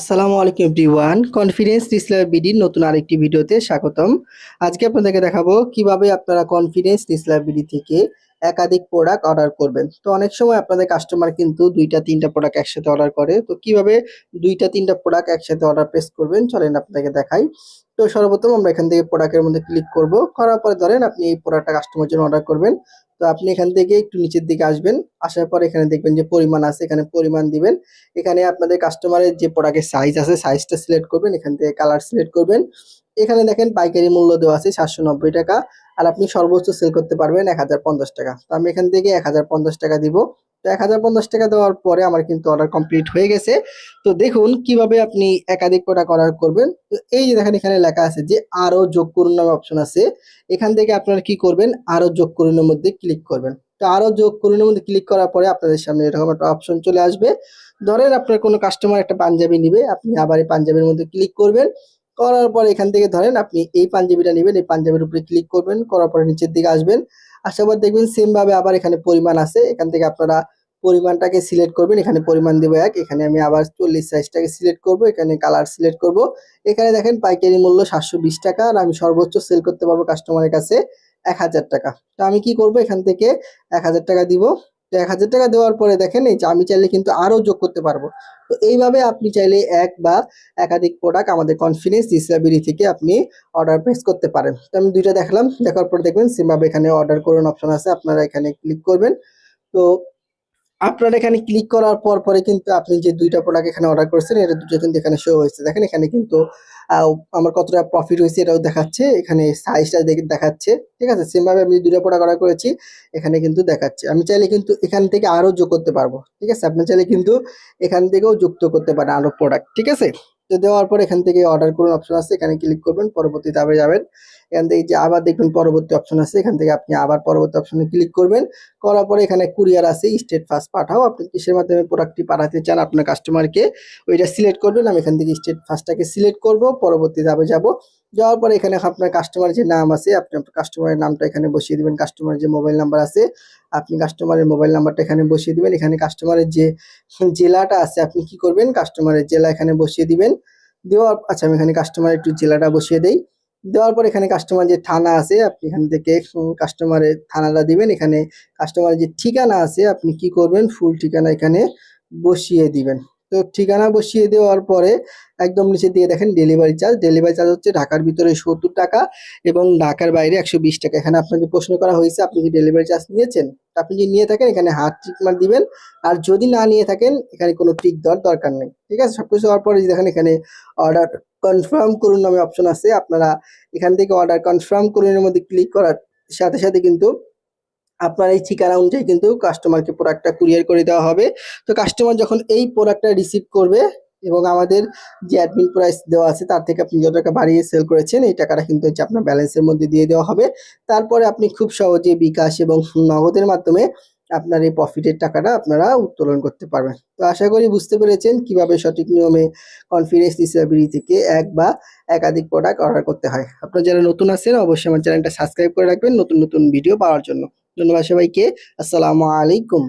আসসালামু আলাইকুম everyone, confidence রিসলার বিডির নতুন আরেকটি ভিডিওতে স্বাগতম। আজকে আপনাদেরকে দেখাবো কিভাবে আপনারা কনফিডেন্স রিসলার বিডি থেকে একাধিক প্রোডাক্ট অর্ডার করবেন। তো অনেক সময় আপনাদের কাস্টমার কিন্তু ২টা-৩টা প্রোডাক্ট একসাথে অর্ডার করে। তো কিভাবে ২টা-৩টা প্রোডাক্ট একসাথে অর্ডার প্লেস করবেন চলেন আপনাকে দেখাই। তো সর্বপ্রথম আমরা এখান থেকে প্রোডাক্টের মধ্যে ক্লিক করব। করার পরে ধরেন আপনি এই প্রোডাক্টটা কাস্টমারের জন্য অর্ডার করবেন। তো আপনি এখান থেকে একটু নিচের দিকে আসবেন। আসার পর এখানে দেখবেন যে পরিমাণ আছে, এখানে পরিমাণ দিবেন। এখানে আপনাদের কাস্টমারের যে প্রোডাক্টের সাইজ আছে সাইজটা সিলেক্ট করবেন, এখান থেকে কালার সিলেক্ট করবেন। এখানে দেখেন পাইকারি মূল্য দেওয়া আছে ৭৯০ টাকা, আর আপনি সর্বোচ্চ সেল করতে পারবেন ১০৫০ টাকা। তো আমি এখান থেকে ১০৫০ টাকা দিব। তো ১০৫০ টাকা দেওয়ার পরে আমার কিন্তু অর্ডার কমপ্লিট হয়ে গেছে। তো দেখুন কিভাবে আপনি একাধিক প্রোডাক্ট অর্ডার করবেন। তো এই যে দেখেন এখানে লেখা আছে যে আরো যোগ করুন নামে অপশন আছে। এখান থেকে আপনারা কি করবেন, আরো যোগ করুনের মধ্যে ক্লিক করবেন। তো আরো যোগ করুনের মধ্যে ক্লিক করার পরে আপনাদের সামনে এরকম একটা অপশন চলে আসবে। ধরেন আপনার কোনো কাস্টমার একটা পাঞ্জাবি নিবে, আপনি আবার এই পাঞ্জাবির মধ্যে ক্লিক করবেন। করার পরে এখান থেকে ধরেন আপনি এই পাঞ্জাবিটা নিবেন, এই পাঞ্জাবির উপরে ক্লিক করবেন। করার পরে নিচের দিকে আসবেন। আসার পর দেখবেন সেম ভাবে আবার এখানে পরিমাণ আছে, এখান থেকে আপনারা পরিমাণটাকে সিলেক্ট করবেন। এখানে পরিমাণ দিব ১, এখানে আমি আবার ৪০ সাইজটাকে সিলেক্ট করব, এখানে কালার সিলেক্ট করব। এখানে দেখেন পাইকারি মূল্য ৭২০ টাকা, আর আমি সর্বোচ্চ সেল করতে পারবো কাস্টমারের কাছে ১০০০ টাকা। তো আমি কি করব, এখান থেকে ১০০০ টাকা দিব। তো ১০০০ টাকা দেওয়ার পরে দেখেন এই যে আমি চাইলে কিন্তু আরো যোগ করতে পারবো। তো এইভাবে আপনি চাইলে এক বা একাধিক প্রোডাক্ট আমাদের কনফিডেন্স ডিসলাইব্রেরি থেকে আপনি অর্ডার প্লেস করতে পারেন। তো আমি ২টা দেখালাম, দেখার পর দেখবেন সেমভাবে এখানে অর্ডার করুন অপশন আছে, আপনারা এখানে ক্লিক করবেন। তো আপনারা এখানে ক্লিক করার পরে কিন্তু আপনি যে ২টা প্রোডাক্ট এখানে অর্ডার করেছেন এটা দুটো কিন্তু এখানে শো হয়েছে। দেখেন এখানে কিন্তু আমার কতটা প্রফিট হয়েছে এটাও দেখাচ্ছে, এখানে সাইজটা দেখাচ্ছে। ঠিক আছে? সেম ভাবে আমি ২টা প্রোডাক্ট অর্ডার করেছি, এখানে কিন্তু দেখাচ্ছে। আমি চাইলে কিন্তু এখান থেকে আরো যোগ করতে পারবো। ঠিক আছে? আপনি চাইলে কিন্তু এখান থেকেও যুক্ত করতে পারেন আরো প্রোডাক্ট। ঠিক আছে? তো দেওয়ার পর এখান থেকে অর্ডার করুন অপশন আছে, এখানে ক্লিক করবেন, পরবর্তী ধাপে যাবেন। এখান থেকে যে আবার দেখবেন পরবর্তী অপশন আছে, এখান থেকে আপনি আবার পরবর্তী অপশনে ক্লিক করবেন। করার পরে এখানে কুরিয়ার আছে, স্টেট ফাস্ট পাঠাও। আপনি কিসের মাধ্যমে প্রোডাক্টটি পাঠাতে চান আপনার কাস্টমারকে, ওইটা সিলেক্ট করবেন। আমি এখান থেকে স্টেট ফাস্টটাকে সিলেক্ট করব, পরবর্তী ধাপে যাব। যাওয়ার পরে এখানে আপনার কাস্টমার যে নাম আছে আপনি আপনার কাস্টমারের নামটা এখানে বসিয়ে দিবেন। কাস্টমারের যে মোবাইল নাম্বার আছে আপনি কাস্টমারের মোবাইল নাম্বারটা এখানে বসিয়ে দিবেন। এখানে কাস্টমারের যে জেলাটা আছে আপনি কি করবেন, কাস্টমারের জেলা এখানে বসিয়ে দিবেন। দেওয়ার আচ্ছা আমি এখানে কাস্টমারের একটু জেলাটা বসিয়ে দেই। দেওয়ার পর এখানে কাস্টমার যে থানা আছে আপনি এখান থেকে কাস্টমারের থানাটা দিবেন। এখানে কাস্টমারের যে ঠিকানা আছে আপনি কি করবেন, ফুল ঠিকানা এখানে বসিয়ে দিবেন। তো ঠিকানা বসিয়ে দেওয়ার পরে একদম নিচের দিকে দেখেন ডেলিভারি চার্জ। ডেলিভারি চার্জ হচ্ছে ঢাকার ভিতরে ৭০ টাকা এবং ঢাকার বাইরে ১২০ টাকা। এখানে আপনাকে প্রশ্ন করা হয়েছে আপনি কি ডেলিভারি চার্জ নিয়েছেন? আপনি যদি নিয়ে থাকেন এখানে হার্ট টিক মার্ক দিবেন, আর যদি না নিয়ে থাকেন এখানে কোনো টিক দেওয়ার দরকার নেই। ঠিক আছে? সবকিছু হওয়ার পরে দেখেন এখানে অর্ডার কনফার্ম করুন নামে অপশন আছে। আপনারা এখান থেকে অর্ডার কনফার্ম করুন এর মধ্যে ক্লিক করার সাথে সাথে কিন্তু আপনার এই ঠিকানা অনুযায়ী কিন্তু কাস্টমারকে প্রোডাক্টটা কুরিয়ার করে দেওয়া হবে। তো কাস্টমার যখন এই প্রোডাক্টটা রিসিভ করবে এবং আমাদের যে অ্যাডমিন প্রাইস দেওয়া আছে তার থেকে আপনি যত টাকা বাড়িয়ে সেল করেছেন এই টাকাটা কিন্তু হচ্ছে আপনার ব্যালেন্সের মধ্যে দিয়ে দেওয়া হবে। তারপরে আপনি খুব সহজে বিকাশ এবং নগদের মাধ্যমে আপনার এই প্রফিটের টাকাটা আপনারা উত্তোলন করতে পারবেন। তো আশা করি বুঝতে পেরেছেন কিভাবে সঠিক নিয়মে কনফিডেন্স ডিসেবিলিটি থেকে এক বা একাধিক প্রোডাক্ট অর্ডার করতে হয়। আপনারা যারা নতুন আছেন অবশ্যই আমার চ্যানেলটা সাবস্ক্রাইব করে রাখবেন নতুন নতুন ভিডিও পাওয়ার জন্য। ধন্যবাদ সবাইকে। আসসালামু আলাইকুম।